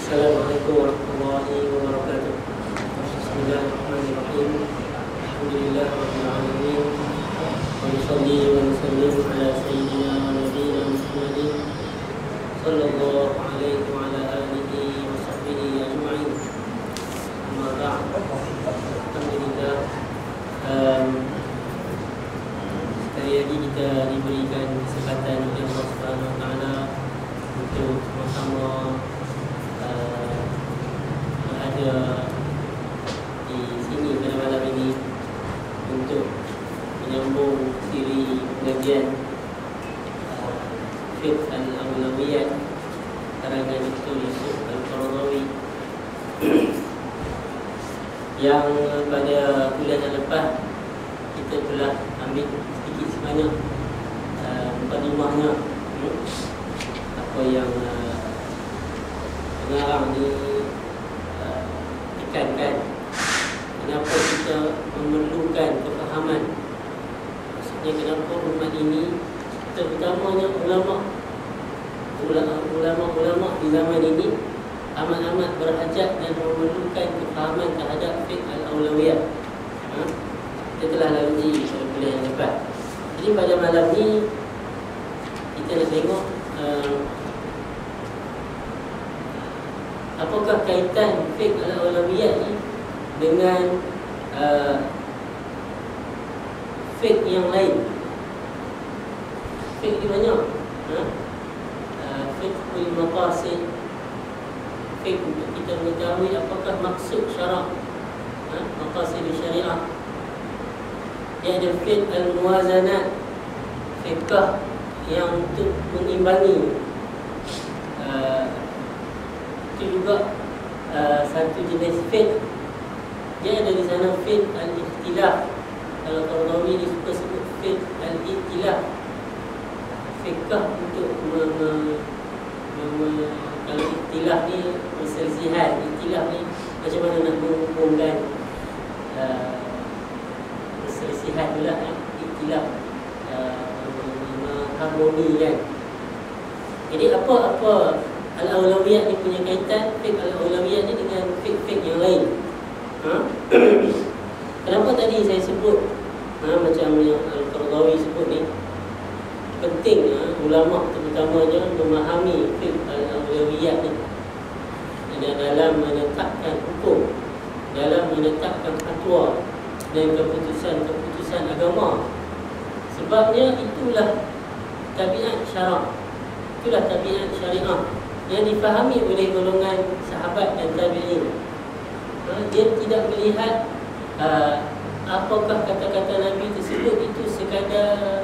Assalamualaikum warahmatullahi wabarakatuh. Bismillahirrahmanirrahim. Alhamdulillah rabbil alamin. Wa nusalli wa nusallim ala sayyidina wa nabiyyina Muhammadin sallallahu alaihi wa ala alihi wa sahbihi ajma'in. Amma ba'd. Alhamdulillah, sekali lagi kita diberikan kesempatan oleh Allah Subhanahu wa taala untuk sama-sama berada di sini pada malam ini untuk menyambung siri pengajian Fiqh Al-Awlawiyat karangan Dr. Yusuf Al-Qaradawi yang pada bulan yang lepas kita telah ambil sedikit sebanyak mukadimahnya, apa yang pengarang ni tekankan kenapa kita memerlukan kefahaman. Maksudnya kenapa umat ini, terutamanya ulama-ulama di zaman ini amat-amat berhajat dan memerlukan kefahaman terhadap fiqh al-awlawiyah. Kita telah lalui pada bulan yang lepas. Jadi pada malam ni kita nak tengok apakah kaitan fiqh al-awlawiyah ni dengan fiqh yang lain. Fiqh ni banyak, fiqhul maqasid, fiqh untuk kita mengetahui apakah maksud syarak, maqasid syariah. Dia ada fiqh al-muwazanat, fiqh yang untuk mengimbangi. Itu juga satu jenis fiqh. Dia ada di sana fiqh al-ikhtilaf. Kalau Qaradawi dia suka sebut fiqh al-ikhtilaf, fiqh untuk kalau ikhtilaf ni perselisihan, ikhtilaf ni macam mana nak menghubungkan perselisihan pula, ikhtilaf harmoni kan. Jadi apa al-awlawiyah ni punya kaitan, fiqh al-awlawiyah ni dengan fiqh-fiqh yang lain. Kenapa tadi saya sebut macam yang Al-Qaradawi sebut ni, penting ulama terutamanya memahami fiqh al-awlawiyah ni dalam menetapkan hukum, dalam menetapkan fatwa dan keputusan agama. Sebabnya itulah tabiat syarak, itulah tabiat syariah yang difahami oleh golongan sahabat dan tabi'in. Dia tidak melihat apakah kata-kata Nabi tersebut itu sekadar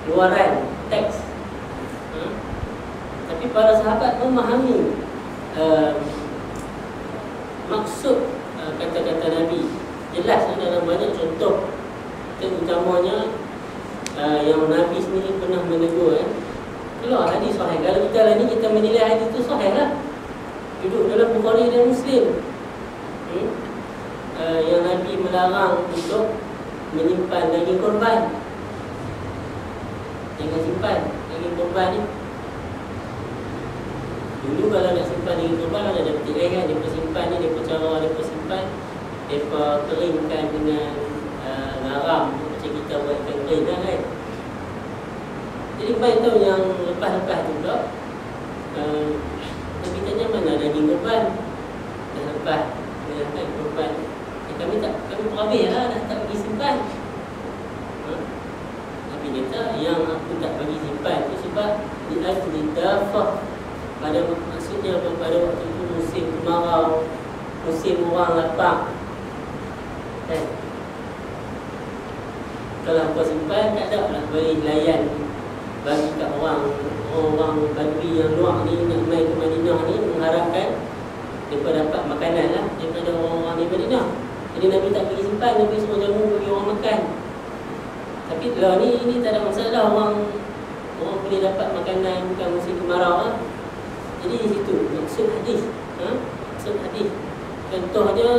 luaran teks, tapi para sahabat memahami maksud kata-kata Nabi. Jelas dalam banyak contoh, terutamanya yang Nabi sendiri pernah menegur keluar hadis sahih. Kalau kita lah ni, kita menilai hadis itu sahih lah, duduk dalam Bukhari dan Muslim. Yang Nabi melarang untuk menyimpan daging korban. Jangan simpan daging korban ni. Dulu kalau nak simpan daging korban, ada petik air kan, dia simpan ni, dia cara dia simpan, dia keringkan dengan garam macam kita buat kering kan. Jadi baik tahu yang lepas-lepas tu pula Nabi tanya mana daging korban. Dah lepas kan korban, kami perhabis lah, dah tak pergi simpan. Nabi kata yang aku tak bagi simpan tu sebab di dafah, pada maksudnya pada waktu itu musim kemarau, musim orang lapang kan. Kalau kau simpan, tak ada lah bagi layan bagi kat orang Badui yang luar ni nak main ke Madinah ni, mengharapkan mereka dapat makanan lah daripada orang-orang di Madinah. Jadi Nabi tak pergi simpan, Nabi semua jamu bagi orang makan. Tapi lah ni tak ada masalah, orang boleh dapat makanan, bukan musim kemarau lah. Jadi di situ maksud hadis, maksud hadis. Contohnya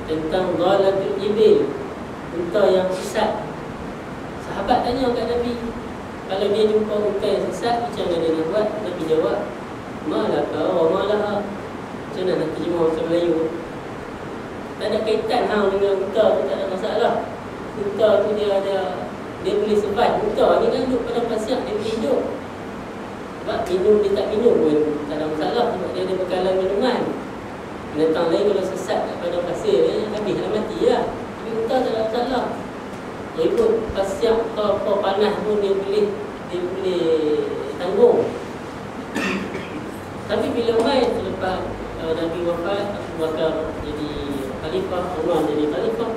tentang dhalatul ibil, unta yang sesat. Sahabat tanya kat Nabi, kalau dia jumpa unta yang sesat, macam mana dia nak buat? Nabi jawab, malaka wa malaha. Macam mana nak terjemah bahasa Melayu? Tak ada kaitan hang dengan unta tu, tak ada masalah. Unta tu dia boleh survive. Unta ni kan duduk pada pasir, dia boleh hidup. Sebab minum dia tak minum pun tak ada masalah, sebab dia ada bekalan minuman. Binatang lain kalau sesat kat padang pasir ni, habislah mati lah. Tapi unta tak ada masalah. Ribut pasir atau panas pun dia boleh tanggung. Tapi bila mai selepas Nabi wafat, Abu Bakar jadi khalifah, Umar jadi khalifah,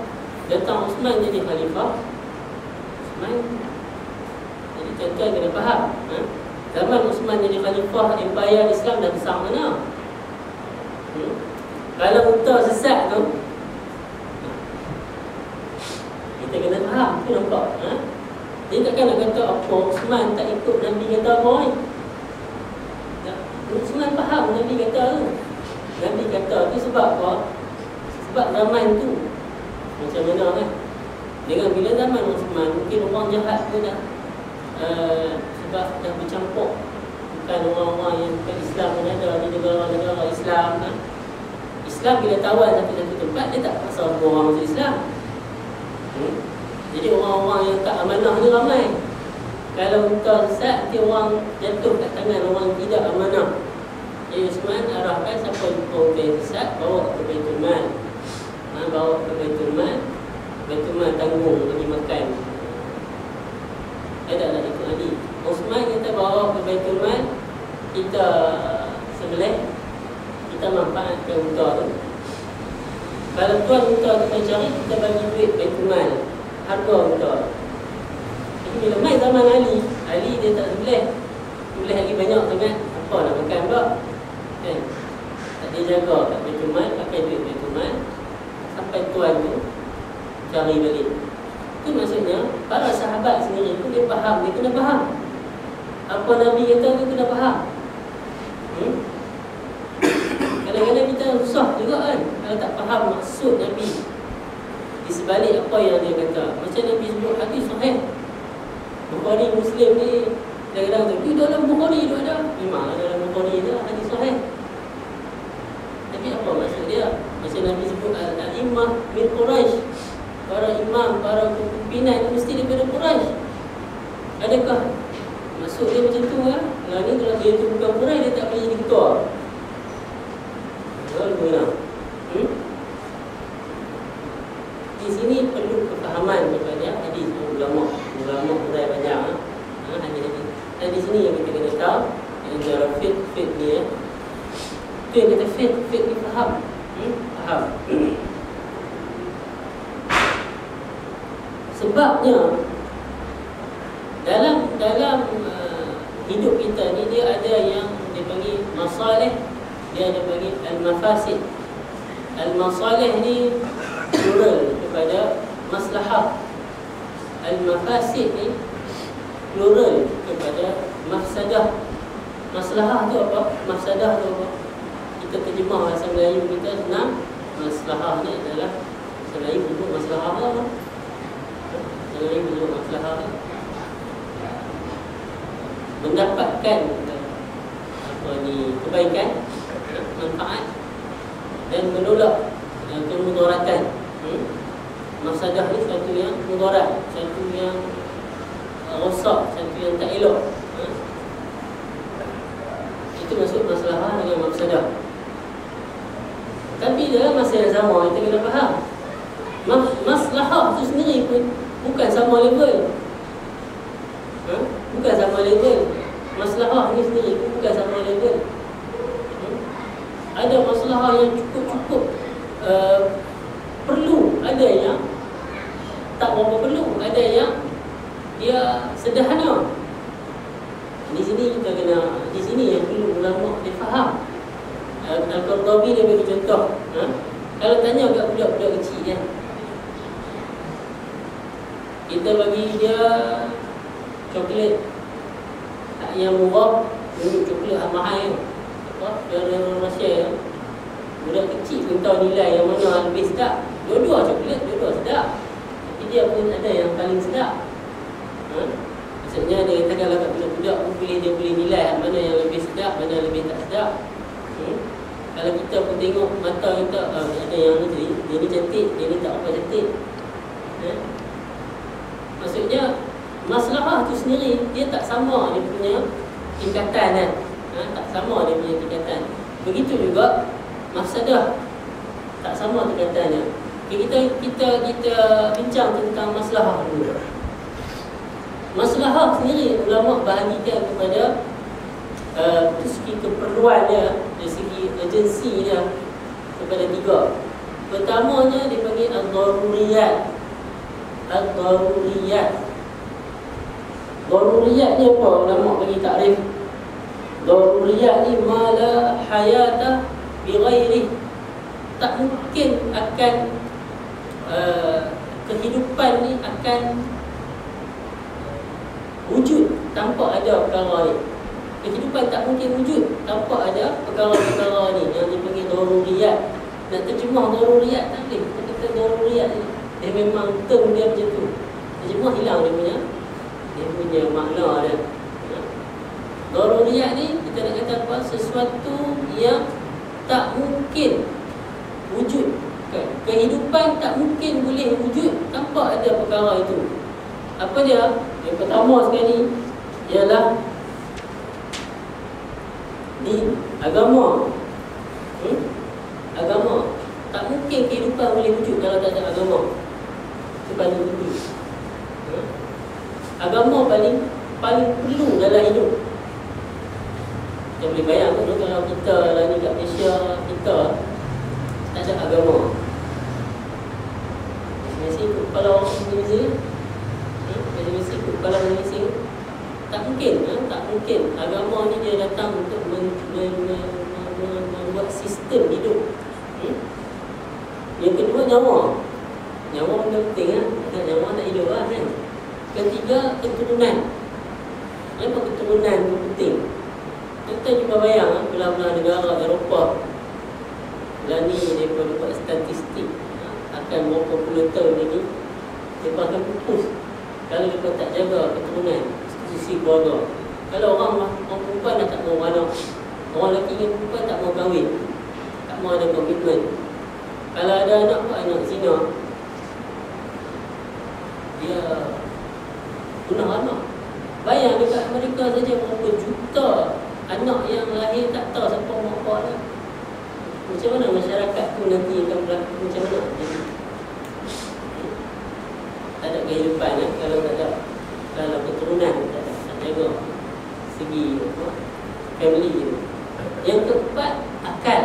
datang Osman jadi khalifah. Osman jadi tuan-tuan kena faham, zaman Osman jadi khalifah, empayar Islam dah besar mana? Kalau unta sesat tu, kita kena faham, tu nampak. Dia takkan nak kata apa Osman tak ikut Nabi kata apa ni. Osman faham Nabi kata tu. Nabi kata tu sebab apa? Sebab zaman tu macam mana kan? Dengan bila zaman Osman, mungkin orang jahat pun dah sebab dah bercampur. Bukan orang-orang yang bukan Islam pun ada di negara-negara Islam kan? Islam bila tawan satu tempat, dia tak pasal semua orang masuk Islam. Jadi orang-orang yang tak amanah ni ramai. Kalau unta sesat, nanti orang jatuh kat tangan orang yang tidak amanah. Jadi Osman arahkan siapa unta yang sesat, bawa ke Baitul Mal. Bawa ke Baitul Mal. Baitul Mal tanggung bagi makan. Ada lah ikut Nabi. Osman kata bawa ke Baitul Mal, kita sembelih, kita manfaatkan unta tu. Kalau tuan unta tu mencari, kita bagi duit Baitul Mal, harga unta. Jadi bila mai zaman Ali dia tak sembelih lagi banyak sangat, apa nak makan pula kan? Tak dia jaga kat Baitul Mal, pakai duit Baitul Mal sampai tuan tu cari balik. Itu maksudnya para sahabat sendiri pun dia faham, dia kena faham apa Nabi kata tu, kena faham. Kadang-kadang kita susah juga kan kalau tak faham maksud Nabi di sebalik apa yang dia kata. Macam Nabi sebut hadis sahih, Bukhari Muslim ni kadang-kadang tu dalam Bukhari tu ada, memang dalam Bukhari tu hadis sahih. Tapi apa maksud dia? Macam Nabi sebut al-immah min Quraisy, para imam, para pimpinan mesti daripada Quraisy. Adakah maksud dia macam tu kan? Kalau ni kalau dia tu bukan Quraisy, dia tak boleh jadi ketua. Bagaimana? Di sini perlu kefahaman kepada hadis ulama mulai banyak hadis. Dan di sini yang kita kena tahu antara fit dia. Tu yang kata fit ni faham. Faham. Sebabnya dalam hidup kita ni dia ada yang dipanggil masalih, dia ada panggil al-mafasid. Al-masalih ni plural kepada maslahah. Al-mafasid ni plural kepada mafsadah. Maslahah tu apa? Mafsadah tu apa? Kita terjemah bahasa Melayu kita senang. Maslahah ni adalah bahasa Melayu bentuk maslahah apa? Bahasa Melayu bentuk maslahah mendapatkan kebaikan, manfaat dan menolak kemudaratan. Mafsadah ni satu yang mudarat, satu yang rosak, satu yang tak elok. Itu maksud maslahah dengan mafsadah. Tapi dalam masa yang sama kita kena faham maslahah tu sendiri pun bukan sama level. Bukan sama level. Maslahah ni sendiri pun bukan sama level. Ada maslahah yang cukup perlu, ada yang tak berapa perlu, ada yang dia sederhana. Di sini kita kena, di sini yang perlu ulama dia faham. Al-Qurtubi dia bagi contoh. Kalau tanya kat budak-budak kecil kan, kita bagi dia coklat yang murah, dulu coklat mahal apa, dari Malaysia. Budak kecil pun tahu nilai yang mana lebih sedap. Dua-dua coklat, dua-dua sedap. Tapi dia pun ada yang paling sedap. Macam Maksudnya dia kata kalau kat budak-budak pun dia boleh nilai mana yang lebih sedap, mana yang lebih tak sedap. Kalau kita pun tengok mata kita, ada yang ni dia ni cantik, dia ni tak apa cantik. Maksudnya masalah tu sendiri dia tak sama dia punya tingkatan kan. Tak sama dia punya tingkatan. Begitu juga mafsadah tak sama tingkatannya. Kita bincang tentang masalah dulu. Masalah sendiri ulama bahagikan kepada dari segi keperluannya, dari segi urgensinya kepada 3. Pertamanya dipanggil ad-daruriyat. Ad-daruriyat. Daruriyat ni apa? Ulama bagi takrif. Daruriyat ni ma la hayata bi ghairi. Tak mungkin akan kehidupan ni akan wujud tanpa ada perkara ni. Kehidupan tak mungkin wujud tanpa ada perkara-perkara ni yang dipanggil daruriyat. Nak terjemah daruriyat tak boleh. Kita kata daruriyat ni dia memang term dia macam tu. Terjemah hilang dia punya makna dia. Daruriyat ni kita nak kata apa? Sesuatu yang tak mungkin wujud. Kehidupan tak mungkin boleh wujud tanpa ada perkara itu. Apa dia? Yang pertama sekali ialah di agama. Agama. Tak mungkin kehidupan boleh wujud kalau tak ada agama. Itu paling penting. Agama paling perlu dalam hidup. Kita boleh bayangkan kalau kita lah ni kat Malaysia, kita tak ada agama. Mesti ikut kepala orang Indonesia. Mesti ikut kepala Indonesia. Tak mungkin, tak mungkin. Agama ni dia datang untuk membuat sistem hidup. Yang kedua, nyawa. Nyawa benda penting kan. Tak nyawa tak hidup lah kan. Ketiga, keturunan. Apa keturunan itu penting? Kita cuba bayang belah-belah negara Eropah. Belah ni dia buat statistik akan berapa puluh tahun lagi dia akan pupus kalau dia tak jaga keturunan institusi keluarga. Kalau orang perempuan dah tak mau anak, orang lelaki dengan perempuan tak mau kahwin, tak mau ada komitmen. Kalau ada anak buat anak zina, dia punah anak. Bayang dekat Amerika saja berapa juta anak yang lahir tak tahu siapa mak bapak dia. Macam mana masyarakat tu nanti akan berlaku macam mana? Jadi, tak ada kehidupan kalau tak ada, kalau keturunan tak jaga segi family tu. Yang keempat, akal.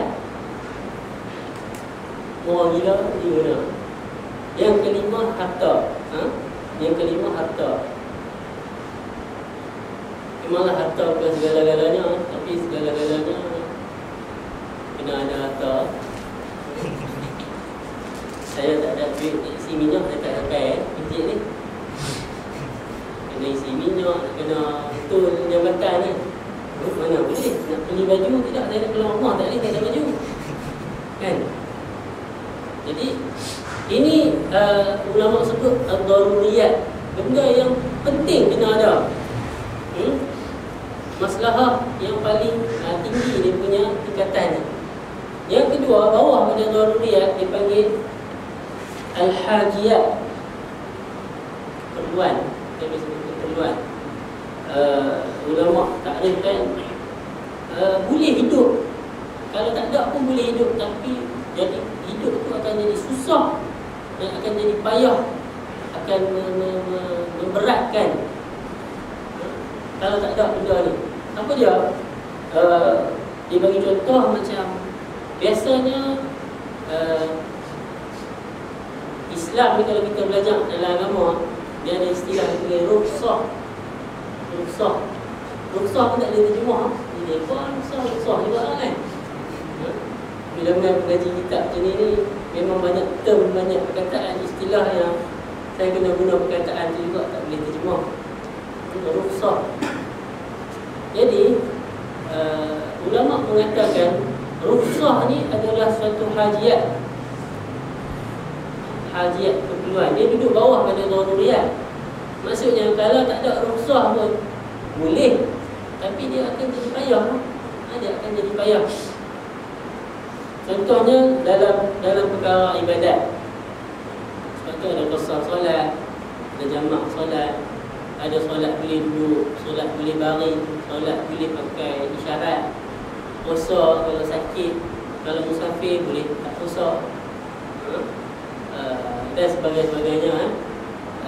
Orang gila di mana? Yang kelima, harta. Yang kelima, harta. Memanglah harta bukan segala-galanya, tapi segala-galanya kena ada harta. Saya tak ada duit isi minyak, saya tak pakai masjid ni. Kena isi minyak, kena betul jabatan ni. Mana boleh? Nak beli baju tidak, saya nak keluar rumah tak boleh, tak ada baju. Kan? Jadi ini ulama sebut ad-daruriyat. Benda yang penting kena ada. Masalah yang paling tinggi dia punya tingkatan. Yang kedua, bawah pada daruriyat dipanggil al-hajiyat. Keperluan. Kita boleh sebut keperluan. Ulama takrifkan boleh hidup. Kalau tak ada pun boleh hidup, tapi jadi hidup tu akan jadi susah dan akan jadi payah, akan memberatkan kalau tak ada benda ni. Apa dia? Dia bagi contoh macam biasanya Islam ni kalau kita belajar dalam agama, dia ada istilah dia rukhsah. Rukhsah pun tak ada terjemah. Dia apa rukhsah juga kan? Bila mengaji kitab macam ni memang banyak term, banyak perkataan, istilah yang saya kena guna perkataan tu juga tak boleh terjemah. Rukhsah. Jadi ulama mengatakan rukhsah ni adalah suatu hajiyat. Hajiyat keperluan. Dia duduk bawah pada daruriyat. Maksudnya kalau tak ada rukhsah pun boleh, tapi dia akan jadi payah. Dia akan jadi payah. Contohnya dalam perkara ibadat. Sebab tu ada qasar solat, ada jamak solat, ada solat boleh duduk, solat boleh baring, solat boleh pakai isyarat, puasa kalau sakit, kalau musafir boleh tak puasa, dan sebagainya.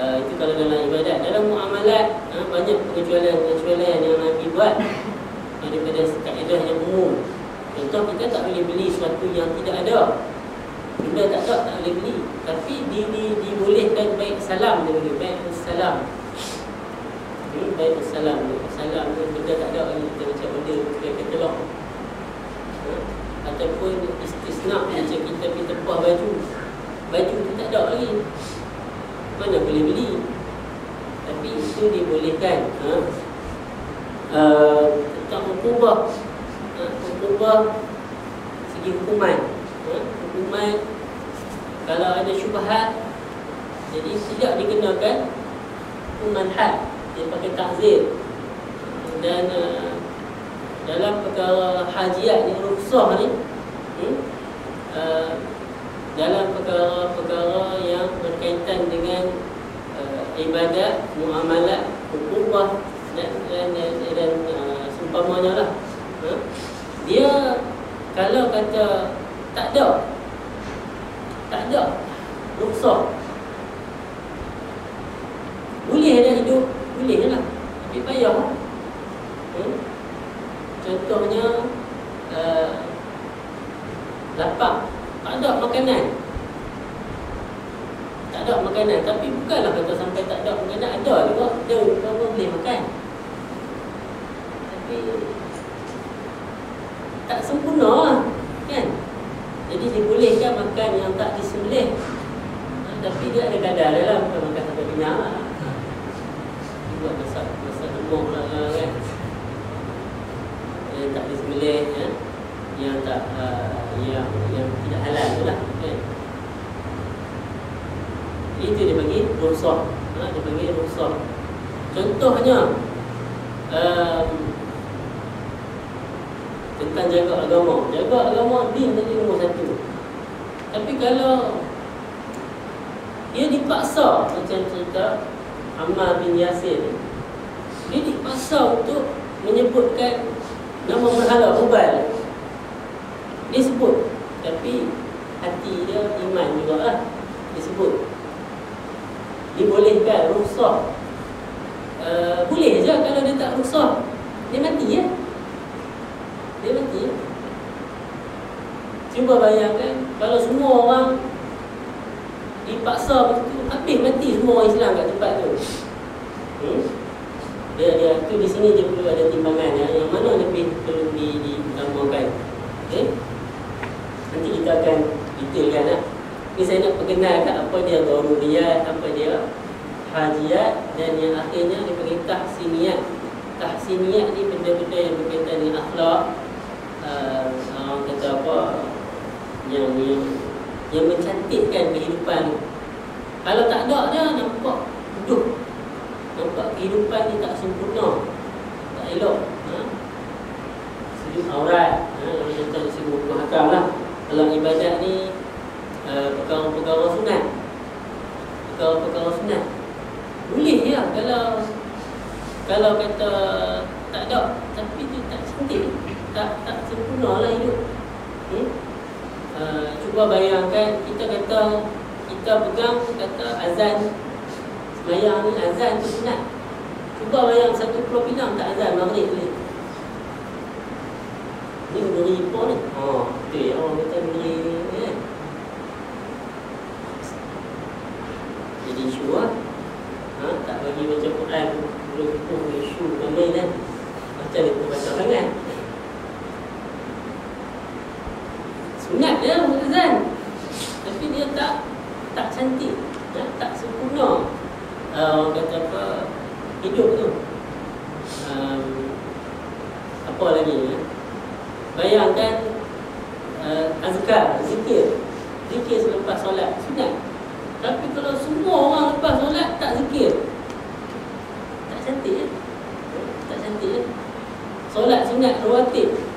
Itu kalau dalam ibadat. Dalam muamalat, banyak pengecualian yang Nabi buat daripada kaedah yang umum. Contoh, kita tak boleh beli sesuatu yang tidak ada. Benda tak boleh beli. Tapi dibolehkan baik salam dia boleh. Baik salam. Baik salam. Salam tu benda tak ada lagi. Kita macam benda kita katalog. Ataupun istisna macam kita pergi tepah baju. Baju tu tak ada lagi. Mana boleh beli. Tapi itu dibolehkan. Tentang ukubah. Ukubah segi hukuman. Hukuman kalau ada syubhat, jadi tidak dikenakan hukuman had, dia pakai takzir. Dan dalam perkara hajiat yang rukhsah ni, dalam perkara-perkara yang berkaitan dengan ibadat, muamalat, ukubah dan seumpamanya lah. Dia kalau kata tak ada rukhsah, boleh dah hidup, boleh lah, tapi payah. Contohnya lapar, tak ada makanan, tapi bukanlah kata sampai tak ada makanan, ada juga, dia boleh makan, tapi tak sempurna lah, kan? Jadi dibolehkan makan yang tak disembelih, tapi dia ada kadar dalam, bukan makan sampai kenyang lah. Buat masak lemuk lah kan, yang tak disembelih, yang tak yang tidak halal tu lah, kan? Itu dia panggil rukhsah. Dia panggil rukhsah. Contohnya tentang jaga agama din tadi nombor satu. Tapi kalau dia dipaksa, macam cerita Ammar bin Yasir, dia dipaksa untuk menyebutkan nama berhala Hubal. Dia sebut, tapi hati dia iman juga lah, dia sebut. Dibolehkan, rukhsah. Boleh je kalau dia tak rukhsah, dia mati ya. Dia mati. Cuba bayangkan kalau semua orang dipaksa begitu, habis mati semua orang Islam kat tempat tu. Dia tu di sini dia perlu ada timbangan yang mana lebih perlu diutamakan. Okey. Nanti kita akan detailkan lah. Ni saya nak perkenalkan apa dia daruriyat, apa dia hajiat, dan yang akhirnya dia panggil tahsiniyat. Tahsiniyat ni benda-benda yang berkaitan dengan akhlak, orang kata apa, yang mencantikkan kehidupan. Kalau tak ada dia nampak hidup, nampak kehidupan ni tak sempurna, tak elok. Sudut aurat, kalau contoh disebut hukum hakam lah. Kalau ibadat ni perkara-perkara sunat, boleh ya kalau kata tak ada, tapi dia tak cantik, tak sempurna lah hidup. Cuba bayangkan kita kata kita pegang kata azan sembahyang ni, azan tu sunat. Cuba bayang satu Pulau Pinang tak azan maghrib ni. Ni negeri apa ni? Betul ya, orang kata negeri ni kan. Jadi isu lah. Tak bagi baca Quran, belum isu ramai kan. Macam dia baca sangat. Sunat dia azan, tapi dia tak cantik, tak sempurna. Orang kata apa, hidup tu. Apa lagi? Bayangkan azkar, zikir selepas solat sunat. Tapi kalau semua orang lepas solat tak zikir, cantik kan? Tak cantik kan? Solat sunat rawatib